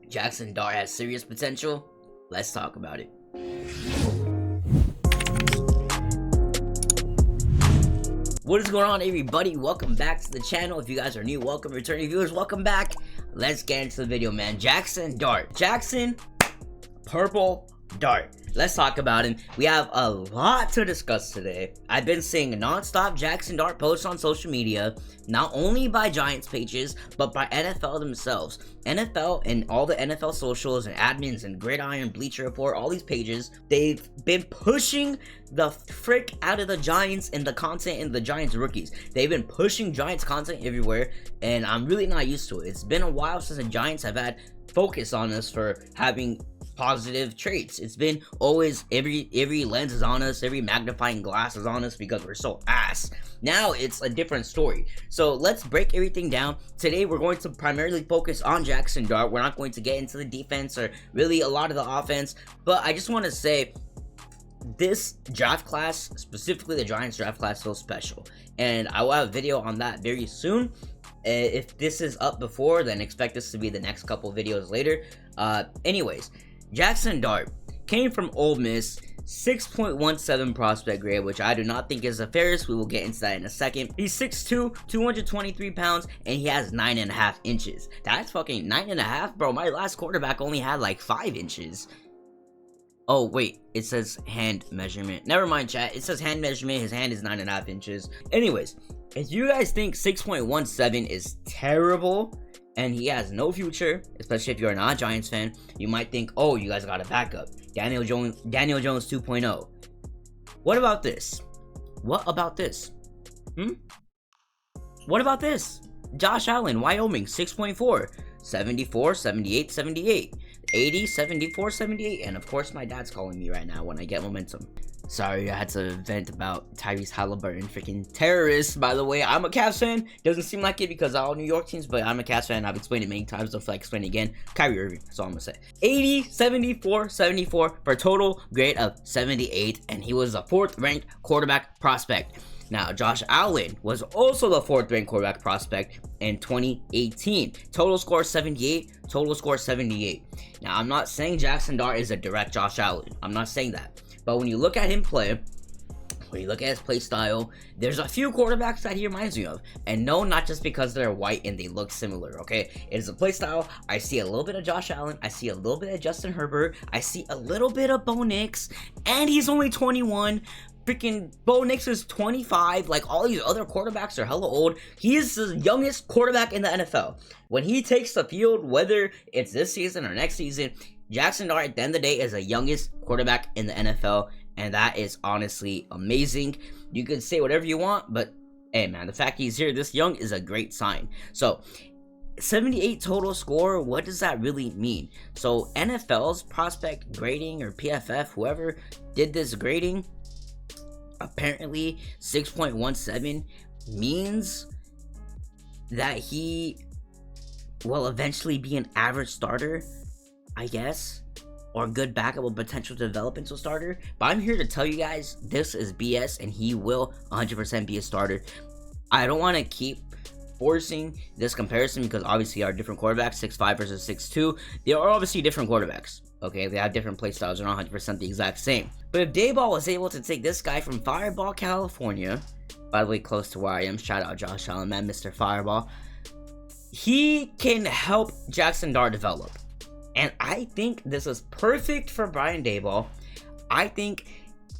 Jaxson Dart has serious potential? Let's talk about it. What is going on, everybody? Welcome back to the channel. If you guys are new, welcome. Returning viewers, welcome back. Let's get into the video, man. Jaxson Dart. Jaxson Purple Dart. Let's talk about him. We have a lot to discuss today. I've been seeing non-stop Jaxson Dart posts on social media, not only by Giants pages, but by NFL themselves. NFL and all the NFL socials and admins and Gridiron, Bleacher Report, all these pages, they've been pushing the frick out of the Giants and the content and the Giants rookies. They've been pushing Giants content everywhere, and I'm really not used to it. It's been a while since the Giants have had focus on us for having positive traits. It's been always every lens is on us, every magnifying glass is on us because we're so ass. Now it's a different story. So let's break everything down. Today we're going to primarily focus on Jaxson Dart. We're not going to get into the defense or really a lot of the offense, but I just want to say this draft class, specifically the Giants draft class, feels special, and I will have a video on that very soon. If this is up before, then expect this to be the next couple videos later. Anyways, Jaxson Dart came from Ole Miss, 6.17 prospect grade, which I do not think is the fairest. We will get into that in a second. He's 6'2", 223 pounds, and he has 9.5 inches. That's fucking 9.5, bro. My last quarterback only had like 5 inches. Oh, wait, it says hand measurement. Never mind, chat. It says hand measurement. His hand is 9.5 inches. Anyways, if you guys think 6.17 is terrible and he has no future, especially if you're not a Giants fan, you might think, oh, you guys got a backup. Daniel Jones 2.0. What about this? What about this? What about this? Josh Allen, Wyoming, 6.4. 74, 78, 78. 80, 74, 78. And of course, my dad's calling me right now when I get momentum. Sorry, I had to vent about Tyrese Halliburton, freaking terrorist. By the way, I'm a Cavs fan. Doesn't seem like it because all New York teams, but I'm a Cavs fan. I've explained it many times. Don't feel like explaining it again. Kyrie Irving, that's all I'm gonna say. 80, 74, 74 for a total grade of 78, and he was a 4th ranked quarterback prospect. Now, Josh Allen was also the 4th ranked quarterback prospect in 2018. Total score 78, total score 78. Now, I'm not saying Jaxson Dart is a direct Josh Allen. I'm not saying that. But when you look at him play, when you look at his play style, there's a few quarterbacks that he reminds me of. And no, not just because they're white and they look similar, okay? It is a play style. I see a little bit of Josh Allen. I see a little bit of Justin Herbert. I see a little bit of Bo Nix. And he's only 21. Freaking Bo Nix is 25. Like, all these other quarterbacks are hella old. He is the youngest quarterback in the NFL. When he takes the field, whether it's this season or next season, Jaxson Dart at the end of the day is the youngest quarterback in the NFL, and that is honestly amazing. You can say whatever you want, but hey man, the fact he's here this young is a great sign. So 78 total score, what does that really mean? So NFL's prospect grading, or PFF, whoever did this grading, apparently 6.17 means that he will eventually be an average starter, I guess, or good backup with potential to develop into a starter. But I'm here to tell you guys, this is BS, and he will 100% be a starter. I don't want to keep forcing this comparison because obviously our different quarterbacks, 6'5 versus 6'2, they are obviously different quarterbacks. Okay, they have different play styles, they're not 100% the exact same. But if Daboll was able to take this guy from Fireball, California, by the way, close to where I am, shout out Josh Allen, man, Mr. Fireball, he can help Jaxson Dart develop. And I think this is perfect for Brian Daboll. I think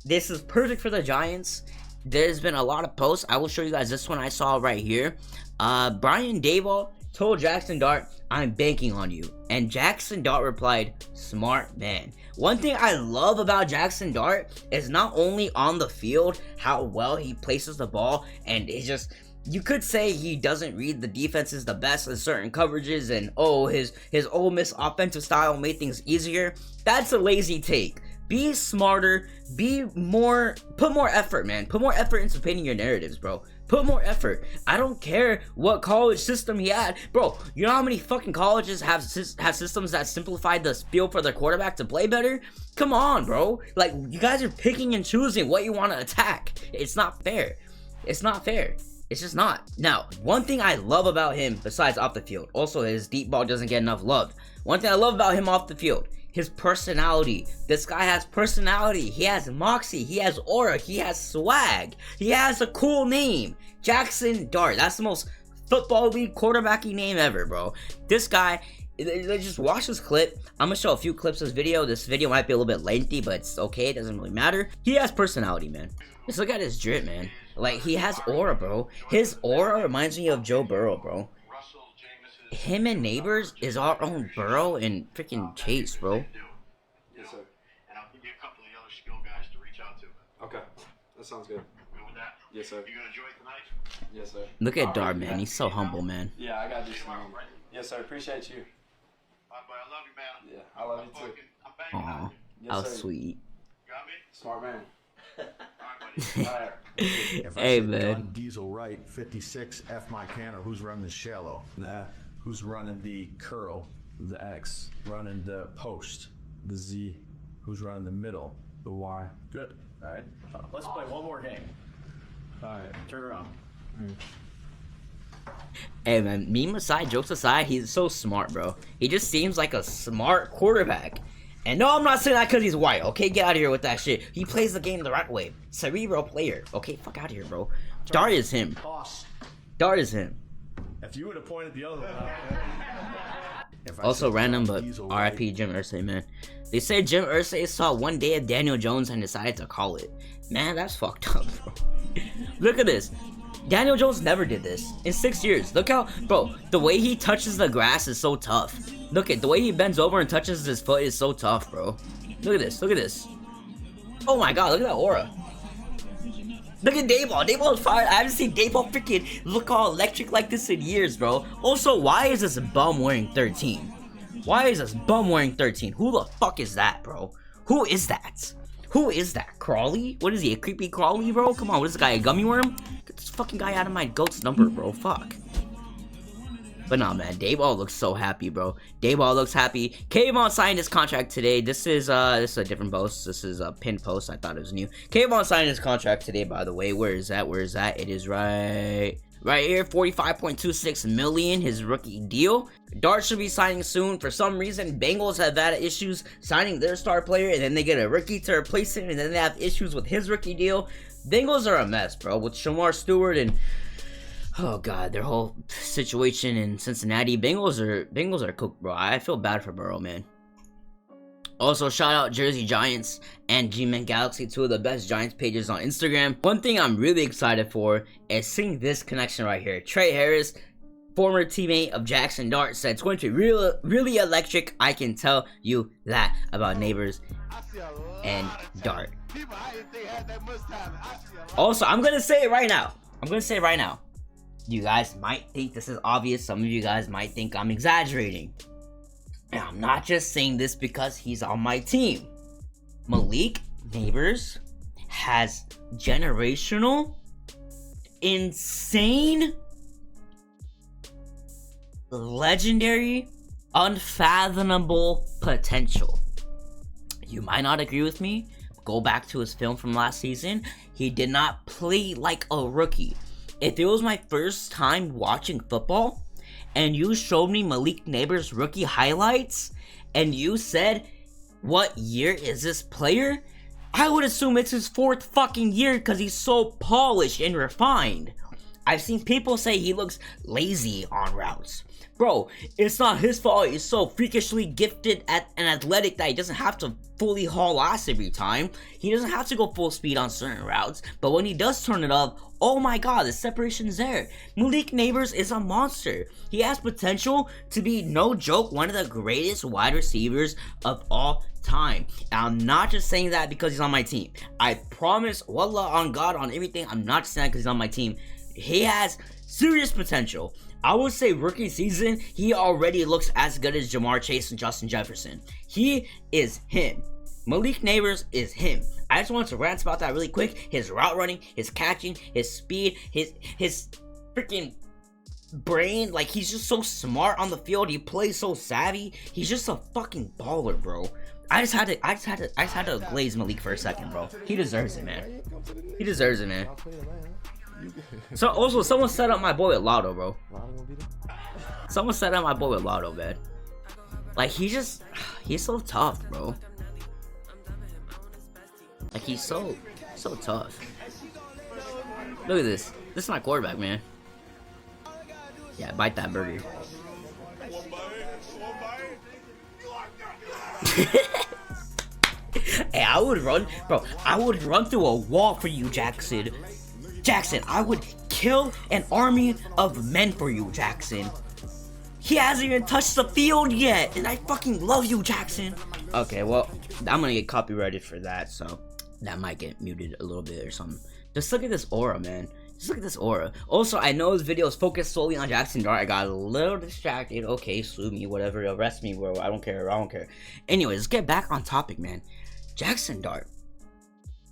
this is perfect for the Giants. There's been a lot of posts. I will show you guys this one I saw right here. Brian Daboll told Jaxson Dart, I'm banking on you. And Jaxson Dart replied, smart man. One thing I love about Jaxson Dart is not only on the field, how well he places the ball, and it's just, you could say he doesn't read the defenses the best in certain coverages, and oh, his Ole Miss offensive style made things easier. That's a lazy take. Be smarter, put more effort, man. Put more effort into painting your narratives, bro. Put more effort. I don't care what college system he had. Bro, you know how many fucking colleges have systems that simplify the field for their quarterback to play better? Come on, bro. Like, you guys are picking and choosing what you want to attack. It's not fair. It's not fair. It's just not. Now, one thing I love about him, besides off the field, also his deep ball doesn't get enough love. One thing I love about him off the field, his personality. This guy has personality. He has moxie. He has aura. He has swag. He has a cool name. Jaxson Dart. That's the most football league quarterbacking name ever, bro. This guy, just watch this clip. I'm gonna show a few clips of this video. This video might be a little bit lengthy, but it's okay. It doesn't really matter. He has personality, man. Just look at his drip, man. Like, he has aura, bro. His aura reminds me of Joe Burrow, bro. Him and Neighbors is our own Burrow and freaking Chase, bro. Yes, sir. And I'll give you a couple of the other skill guys to reach out to. Okay, that sounds good. Good with that? Yes, sir. You gonna enjoy it tonight? Yes, sir. Look at Dart, man. He's so humble, man. Yeah, I gotta do something. Yes, sir. Appreciate you. Bye, bye. I love you, man. Yeah, I love you too. Aw, how sweet. Got me? Smart man. Alright, If I Hey, say man. gun, diesel right, 56, F my can, or who's running the shallow? Nah. Who's running the curl? The X. Running the post? The Z. Who's running the middle? The Y. Good. All right. Let's play one more game. All right. Turn around. Hey, man, meme aside, jokes aside, he's so smart, bro. He just seems like a smart quarterback. And no, I'm not saying that because he's white, okay? Get out of here with that shit. He plays the game the right way. Cerebral player, okay? Fuck out of here, bro. Dart is him. Dart is him. If you would have pointed the other one out. Also random, but RIP Jim Irsay, man. They say Jim Irsay saw one day of Daniel Jones and decided to call it. Man, that's fucked up, bro. Look at this. Daniel Jones never did this in 6 years. Look how, bro, the way he touches the grass is so tough. Look at the way he bends over and touches his foot is so tough, bro. Look at this. Look at this. Oh my god, look at that aura. Look at Daboll. Daboll is fired. I haven't seen Daboll freaking look all electric like this in years, bro. Also, why is this bum wearing 13? Why is this bum wearing 13? Who the fuck is that, bro? Who is that? Who is that? Crawley? What is he, a creepy Crawley, bro? Come on, what is this guy, a gummy worm? Get this fucking guy out of my GOAT's number, bro. Fuck. But nah, man, Daboll looks so happy, bro. Daboll looks happy. Kayvon signed his contract today. This is a different post. This is a pinned post. I thought it was new. Kayvon signed his contract today, by the way. Where is that? Where is that? It is right here. 45.26 million, his rookie deal. Dart should be signing soon. For some reason, Bengals have had issues signing their star player, and then they get a rookie to replace him, and then they have issues with his rookie deal. Bengals are a mess, bro, with Shamar Stewart and oh god, their whole situation in Cincinnati. Bengals are cooked, bro. I feel bad for Burrow, man. Also, shout out Jersey Giants and G-Man Galaxy, two of the best Giants pages on Instagram. One thing I'm really excited for is seeing this connection right here. Trey Harris, former teammate of Jaxson Dart, said it's going to be really electric. I can tell you that about Neighbors and Dart. Also, I'm gonna say it right now. You guys might think this is obvious. Some of you guys might think I'm exaggerating. And I'm not just saying this because he's on my team. Malik Neighbors has generational, insane, legendary, unfathomable potential. You might not agree with me. Go back to his film from last season. He did not play like a rookie. If it was my first time watching football and you showed me Malik Neighbors' rookie highlights and you said, what year is this player? I would assume it's his 4th fucking year because he's so polished and refined. I've seen people say he looks lazy on routes. Bro, it's not his fault. He's so freakishly gifted at and athletic that he doesn't have to fully haul ass every time. He doesn't have to go full speed on certain routes. But when he does turn it up, oh my god, the separation's there. Malik Neighbors is a monster. He has potential to be, no joke, one of the greatest wide receivers of all time. And I'm not just saying that because he's on my team. I promise, wallah, on God, on everything, I'm not just saying that because he's on my team. He has serious potential. I would say rookie season, he already looks as good as Jamar Chase and Justin Jefferson. He is him. Malik Neighbors is him. I just wanted to rant about that really quick. His route running, his catching, his speed, his freaking brain. Like, he's just so smart on the field. He plays so savvy. He's just a fucking baller, bro. I just had to glaze Malik for a second, bro. He deserves it, man. He deserves it, man. So also, someone set up my boy with Lotto, bro. Lotto gonna be there? Someone set up my boy with Lotto, man. Like, he's so tough, bro. Like, he's so tough. Look at this. This is my quarterback, man. Yeah, bite that burger. Hey, I would run, bro. I would run through a wall for you, Jaxson. Jaxson, I would kill an army of men for you, Jaxson. He hasn't even touched the field yet, and I fucking love you, Jaxson. Okay, well, I'm gonna get copyrighted for that, so that might get muted a little bit or something. Just look at this aura, man. Just look at this aura. Also, I know this video is focused solely on Jaxson Dart. I got a little distracted. Okay, sue me, whatever. Arrest me, bro. I don't care. I don't care. Anyways, let's get back on topic, man. Jaxson Dart.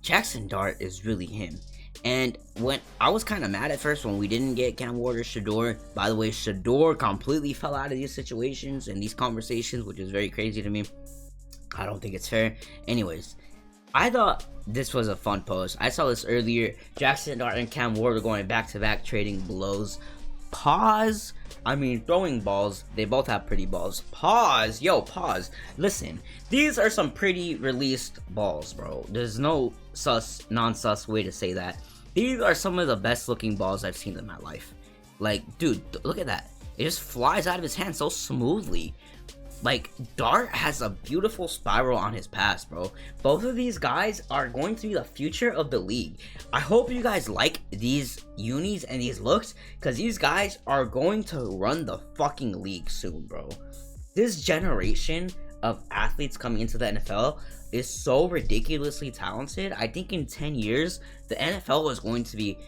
Jaxson Dart is really him. And when I was kind of mad at first when we didn't get Cam Ward or Shador. By the way, Shador completely fell out of these situations and these conversations, which is very crazy to me. I don't think it's fair. Anyways, I thought this was a fun post. I saw this earlier. Jaxson Dart and Cam Ward are going back-to-back trading blows. Pause. I mean, throwing balls. They both have pretty balls. Pause. Yo, pause. Listen, these are some pretty released balls, bro. There's no non-sus way to say that. These are some of the best looking balls I've seen in my life. Like, dude, look at that. It just flies out of his hand so smoothly. Like, Dart has a beautiful spiral on his pass, bro. Both of these guys are going to be the future of the league. I hope you guys like these unis and these looks, because these guys are going to run the fucking league soon, bro. This generation of athletes coming into the NFL is so ridiculously talented. I think in 10 years, the NFL is going to be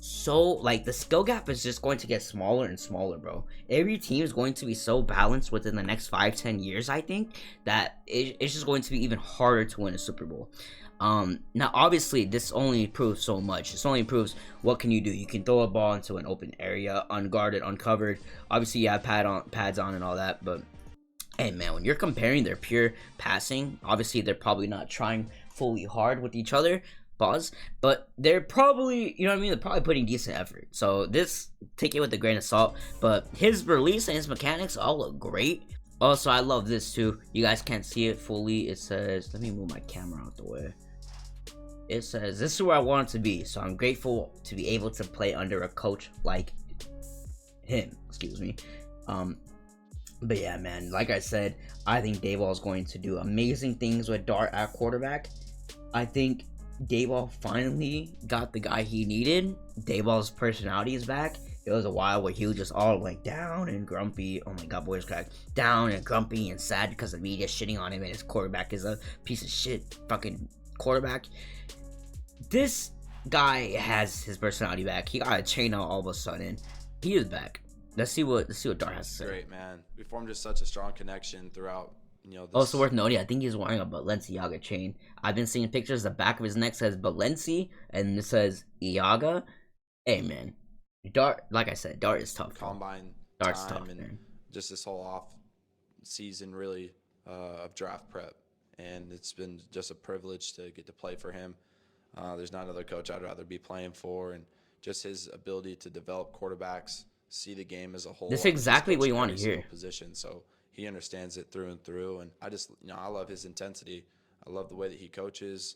so, like, the skill gap is just going to get smaller and smaller, bro. Every team is going to be so balanced within the next 5-10 years, I think, that it's just going to be even harder to win a Super Bowl. Now obviously this only proves so much. This only proves what can you do. You can throw a ball into an open area, unguarded, uncovered. Obviously you have pads on and all that, but hey man, when you're comparing their pure passing, obviously they're probably not trying fully hard with each other. Pause, but they're probably, you know what I mean, they're probably putting decent effort. So this, take it with a grain of salt, but his release and his mechanics all look great. Also, I love this too. You guys can't see it fully. It says, let me move my camera out the way. It says, this is where I want it to be. So I'm grateful to be able to play under a coach like him, excuse me. But yeah, man, like I said, I think Daboll is going to do amazing things with Dart at quarterback. I think Daboll finally got the guy he needed. Daboll's personality is back. It was a while where he was just all like down and grumpy. Oh my god, boys crack. Down and grumpy and sad because the media shitting on him and his quarterback is a piece of shit fucking quarterback. This guy has his personality back. He got a chain out all of a sudden. He is back. Let's see what Dart has to say. Great, man. We formed just such a strong connection throughout. You know, also worth noting, I think he's wearing a Balenciaga chain. I've been seeing pictures. The back of his neck says Balenci, and it says Iaga. Hey man, Dart. Like I said, Dart is tough. Combine Dart's time tough, and man. just this whole off season really of draft prep, and it's been just a privilege to get to play for him. There's not another coach I'd rather be playing for, and just his ability to develop quarterbacks, see the game as a whole. That's exactly what you want to hear. Position, so he understands it through and through, and I just, I love his intensity. I love the way that he coaches,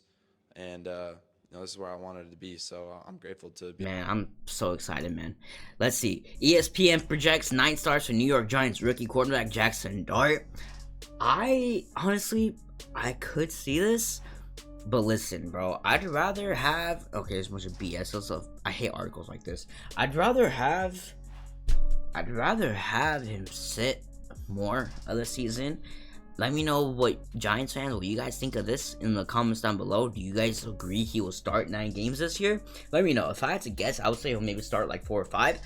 and this is where I wanted to be. So I'm grateful to be. Man, I'm so excited, man. Let's see. ESPN projects 9 stars for New York Giants rookie quarterback Jaxson Dart. I could see this, but listen, bro. I'd rather have. Okay, there's a bunch of BS. Also, I hate articles like this. I'd rather have him sit more of the season. Let me know what Giants fans, what you guys think of this in the comments down below. Do you guys agree he will start 9 games this year? Let me know. If I had to guess, I would say he'll maybe start like 4 or 5.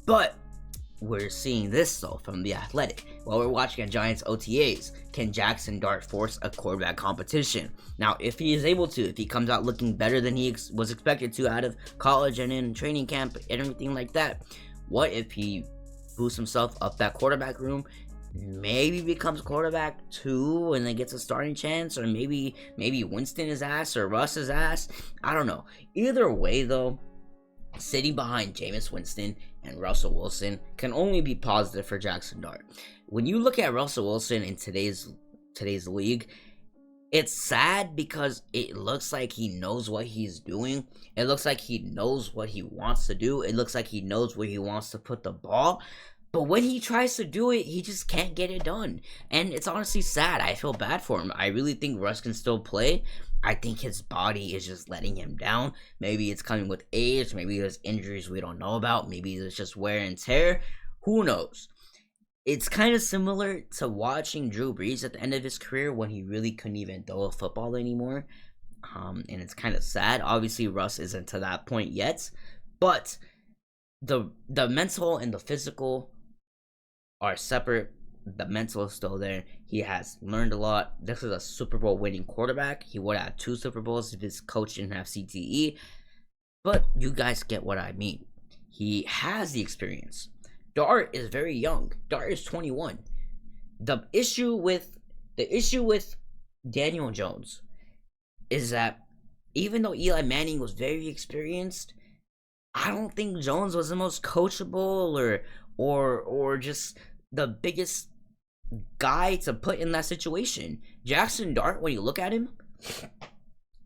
But we're seeing this though from The Athletic. While we're watching a Giants OTAs, can Jaxson Dart force a quarterback competition? Now, if he is able to, if he comes out looking better than he was expected to out of college and in training camp and everything like that, what if he boosts himself up that quarterback room, maybe becomes quarterback 2 and then gets a starting chance, or maybe Winston his ass or Russ his ass? I don't know. Either way though, sitting behind Jameis Winston and Russell Wilson can only be positive for Jaxson Dart. When you look at Russell Wilson in today's league, it's sad because it looks like he knows what he's doing. It looks like he knows what he wants to do. It looks like he knows where he wants to put the ball. But when he tries to do it, he just can't get it done. And it's honestly sad. I feel bad for him. I really think Russ can still play. I think his body is just letting him down. Maybe it's coming with age. Maybe there's injuries we don't know about. Maybe there's just wear and tear. Who knows? It's kind of similar to watching Drew Brees at the end of his career when he really couldn't even throw a football anymore. And it's kind of sad. Obviously, Russ isn't to that point yet. But the mental and the physical are separate. The mental is still there. He has learned a lot. This is a Super Bowl winning quarterback. He would have 2 Super Bowls if his coach didn't have CTE. But you guys get what I mean. He has the experience. Dart is very young. Dart is 21. The issue with Daniel Jones is that even though Eli Manning was very experienced, I don't think Jones was the most coachable or just the biggest guy to put in that situation. Jaxson Dart, when you look at him,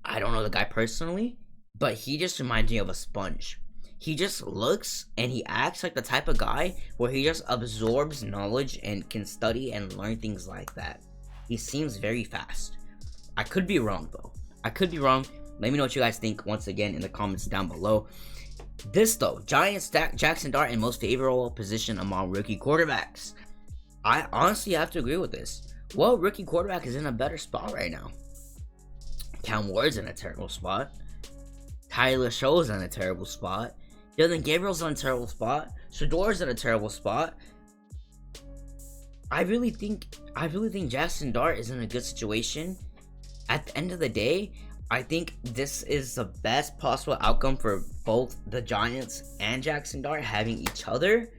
I don't know the guy personally, but he just reminds me of a sponge. He just looks and he acts like the type of guy where he just absorbs knowledge and can study and learn things like that. He seems very fast. I could be wrong though. I could be wrong. Let me know what you guys think once again in the comments down below. This though, Giants stack Jaxson Dart in most favorable position among rookie quarterbacks. I honestly have to agree with this. Well, rookie quarterback is in a better spot right now. Cam Ward's in a terrible spot. Tyler Show's in a terrible spot. Dylan Gabriel's in a terrible spot. Shador's in a terrible spot. I really think Jaxson Dart is in a good situation. At the end of the day, I think this is the best possible outcome for both the Giants and Jaxson Dart having each other.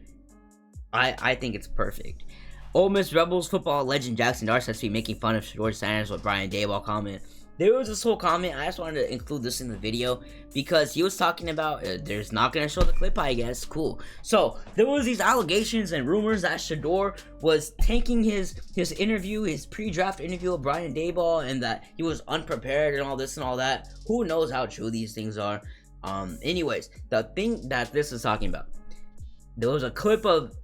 I think it's perfect. Ole Miss Rebels football legend Jaxson Dart says to be making fun of Shador Sanders with Brian Daboll comment. There was this whole comment. I just wanted to include this in the video because he was talking about there's not going to show the clip, I guess. Cool. So there was these allegations and rumors that Shador was tanking his interview, his pre-draft interview with Brian Daboll, and that he was unprepared and all this and all that. Who knows how true these things are. Anyways, the thing that this is talking about, there was a clip of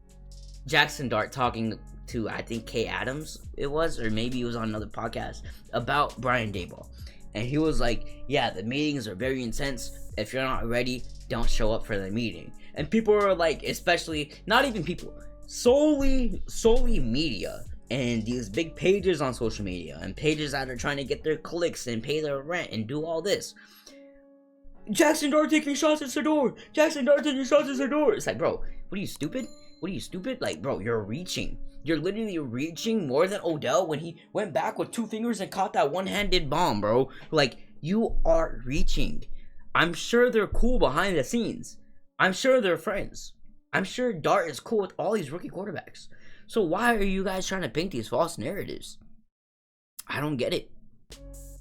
Jaxson Dart talking to, I think, Kay Adams it was, or maybe it was on another podcast, about Brian Daboll. And he was like, yeah, the meetings are very intense. If you're not ready, don't show up for the meeting. And people are like, especially, not even people, solely media, and these big pages on social media, and pages that are trying to get their clicks and pay their rent and do all this. Jaxson Dart taking shots at Shador. Jaxson Dart taking shots at Shador. It's like, bro, what are you, stupid? What are you, stupid? Like, bro, you're reaching. You're literally reaching more than Odell when he went back with 2 fingers and caught that one-handed bomb, bro. Like, you are reaching. I'm sure they're cool behind the scenes. I'm sure they're friends. I'm sure Dart is cool with all these rookie quarterbacks. So why are you guys trying to paint these false narratives? I don't get it.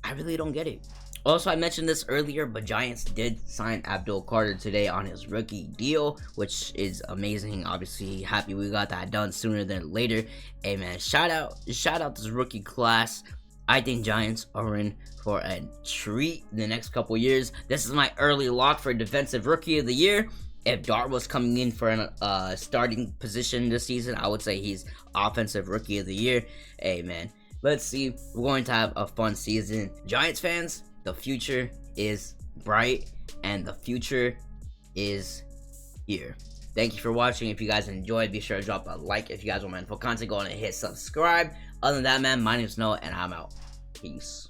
I really don't get it. Also, I mentioned this earlier, but Giants did sign Abdul Carter today on his rookie deal, which is amazing. Obviously, happy we got that done sooner than later. Hey man, shout out this rookie class. I think Giants are in for a treat in the next couple years. This is my early lock for defensive rookie of the year. If Dart was coming in for a starting position this season, I would say he's offensive rookie of the year. Hey man, let's see. We're going to have a fun season. Giants fans, the future is bright and the future is here. Thank you for watching. If you guys enjoyed, be sure to drop a like. If you guys want more info content, go on and hit subscribe. Other than that, man, my name is Noah and I'm out. Peace.